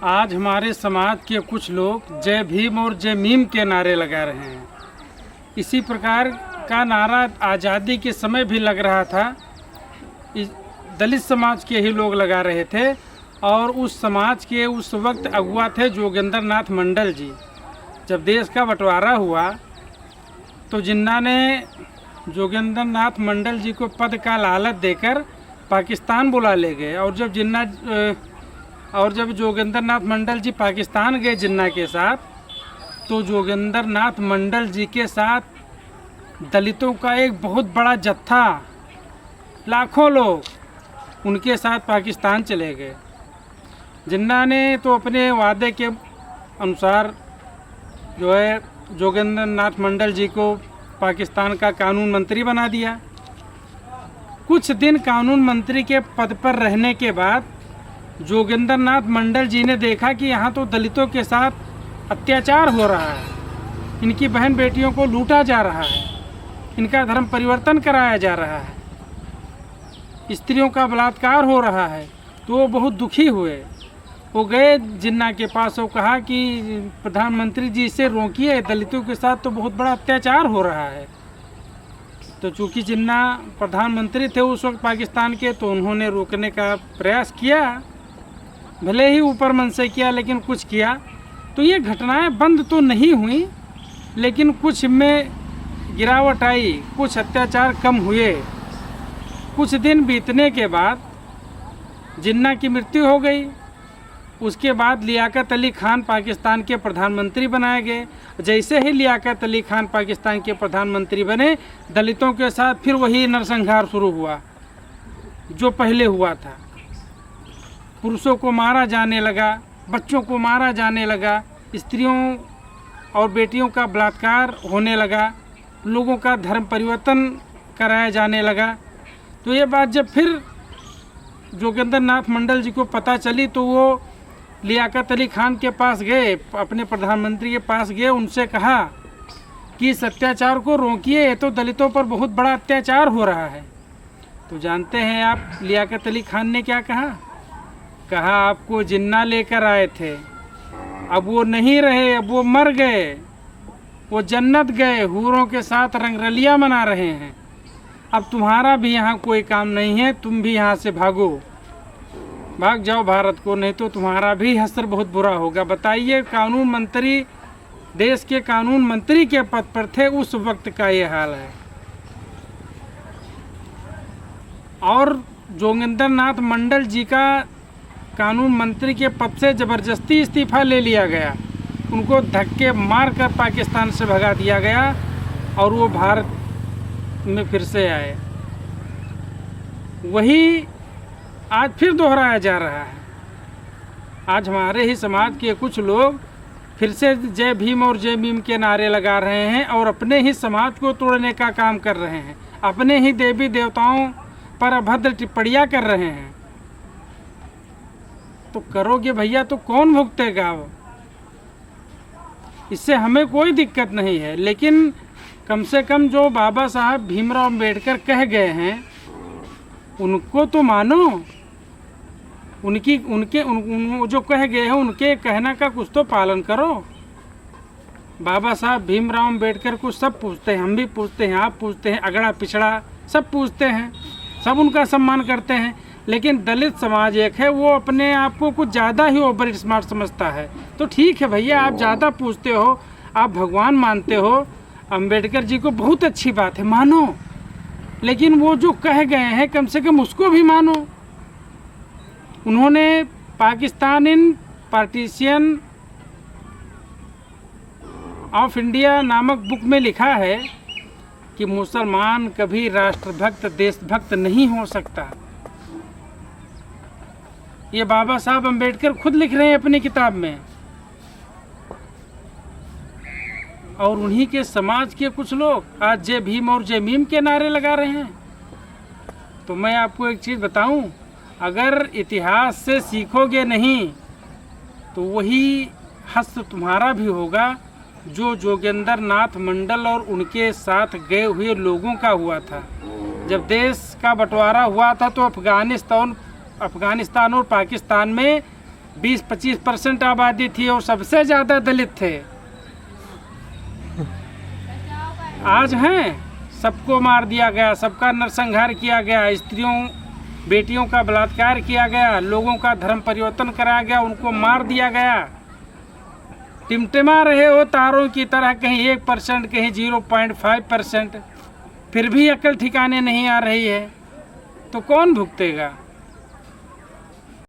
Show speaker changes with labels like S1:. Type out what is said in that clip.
S1: आज हमारे समाज के कुछ लोग जय भीम और जय मीम के नारे लगा रहे हैं। इसी प्रकार का नारा आज़ादी के समय भी लग रहा था। दलित समाज के ही लोग लगा रहे थे और उस समाज के उस वक्त अगुआ थे जोगेंद्र नाथ मंडल जी। जब देश का बंटवारा हुआ तो जिन्ना ने जोगेंद्र नाथ मंडल जी को पद का लालच देकर पाकिस्तान बुला ले गए और जब जोगेंद्र नाथ मंडल जी पाकिस्तान गए जिन्ना के साथ, तो जोगेंद्र नाथ मंडल जी के साथ दलितों का एक बहुत बड़ा जत्था, लाखों लोग उनके साथ पाकिस्तान चले गए। जिन्ना ने तो अपने वादे के अनुसार जो है जोगेंद्र नाथ मंडल जी को पाकिस्तान का कानून मंत्री बना दिया। कुछ दिन कानून मंत्री के पद पर रहने के बाद जोगेंद्र नाथ मंडल जी ने देखा कि यहाँ तो दलितों के साथ अत्याचार हो रहा है, इनकी बहन बेटियों को लूटा जा रहा है, इनका धर्म परिवर्तन कराया जा रहा है, स्त्रियों का बलात्कार हो रहा है। तो वो बहुत दुखी हुए। वो गए जिन्ना के पास और कहा कि प्रधानमंत्री जी इसे रोकिए, दलितों के साथ तो बहुत बड़ा अत्याचार हो रहा है। तो चूँकि जिन्ना प्रधानमंत्री थे उस वक्त पाकिस्तान के, तो उन्होंने रोकने का प्रयास किया, भले ही ऊपर मन से किया लेकिन कुछ किया। तो ये घटनाएं बंद तो नहीं हुई, लेकिन कुछ में गिरावट आई, कुछ अत्याचार कम हुए। कुछ दिन बीतने के बाद जिन्ना की मृत्यु हो गई। उसके बाद लियाकत अली खान पाकिस्तान के प्रधानमंत्री बनाए गए। जैसे ही लियाकत अली खान पाकिस्तान के प्रधानमंत्री बने, दलितों के साथ फिर वही नरसंहार शुरू हुआ जो पहले हुआ था। पुरुषों को मारा जाने लगा, बच्चों को मारा जाने लगा, स्त्रियों और बेटियों का बलात्कार होने लगा, लोगों का धर्म परिवर्तन कराया जाने लगा। तो ये बात जब फिर जोगेंद्र नाथ मंडल जी को पता चली, तो वो लियाकत अली खान के पास गए, अपने प्रधानमंत्री के पास गए, उनसे कहा कि इस अत्याचार को रोकिए, ये तो दलितों पर बहुत बड़ा अत्याचार हो रहा है। तो जानते हैं आप लियाकत अली खान ने क्या कहा? कहा आपको जिन्ना लेकर आए थे, अब वो नहीं रहे, अब वो मर गए, वो जन्नत गए, हूरों के साथ रंगरलियाँ मना रहे हैं। अब तुम्हारा भी यहाँ कोई काम नहीं है, तुम भी यहाँ से भागो, भाग जाओ भारत को, नहीं तो तुम्हारा भी हश्र बहुत बुरा होगा। बताइए, कानून मंत्री, देश के कानून मंत्री के पद पर थे, उस वक्त का ये हाल है। और जोगेंद्र नाथ मंडल जी का कानून मंत्री के पद से ज़बरदस्ती इस्तीफा ले लिया गया, उनको धक्के मार कर पाकिस्तान से भगा दिया गया और वो भारत में फिर से आए। वही आज फिर दोहराया जा रहा है। आज हमारे ही समाज के कुछ लोग फिर से जय भीम और जय मीम के नारे लगा रहे हैं और अपने ही समाज को तोड़ने का काम कर रहे हैं, अपने ही देवी देवताओं पर अभद्र टिप्पणियां कर रहे हैं। तो करोगे भैया तो कौन भुगतेगा? इससे हमें कोई दिक्कत नहीं है, लेकिन कम से कम जो बाबा साहब भीमराव अंबेडकर कह गए हैं उनको तो मानो, उन जो कह गए हैं उनके कहना का कुछ तो पालन करो। बाबा साहब भीमराव अंबेडकर को सब पूछते हैं, हम भी पूछते हैं, आप पूछते हैं, अगड़ा पिछड़ा सब पूछते हैं, सब उनका सम्मान करते हैं। लेकिन दलित समाज एक है, वो अपने आप को कुछ ज़्यादा ही ओवर स्मार्ट समझता है। तो ठीक है भैया, आप ज़्यादा पूछते हो, आप भगवान मानते हो अंबेडकर जी को, बहुत अच्छी बात है, मानो, लेकिन वो जो कह गए हैं कम से कम उसको भी मानो। उन्होंने पाकिस्तान इन पार्टीशन ऑफ इंडिया नामक बुक में लिखा है कि मुसलमान कभी राष्ट्रभक्त देशभक्त नहीं हो सकता। ये बाबा साहब अंबेडकर खुद लिख रहे हैं अपनी किताब में, और उन्हीं के समाज के कुछ लोग आज जय भीम और जय मीम के नारे लगा रहे हैं। तो मैं आपको एक चीज़ बताऊं, अगर इतिहास से सीखोगे नहीं तो वही हश्र तुम्हारा भी होगा जो जोगेंद्र नाथ मंडल और उनके साथ गए हुए लोगों का हुआ था। जब देश का बंटवारा हुआ था तो अफ़गानिस्तान और पाकिस्तान में 20-25% आबादी थी और सबसे ज़्यादा दलित थे। आज हैं, सबको मार दिया गया, सबका नरसंहार किया गया, स्त्रियों बेटियों का बलात्कार किया गया, लोगों का धर्म परिवर्तन कराया गया, उनको मार दिया गया। टिमटिमा रहे हो तारों की तरह, कहीं 1%, कहीं 0.5%, फिर भी अकल ठिकाने नहीं आ रही है, तो कौन भुगतेगा?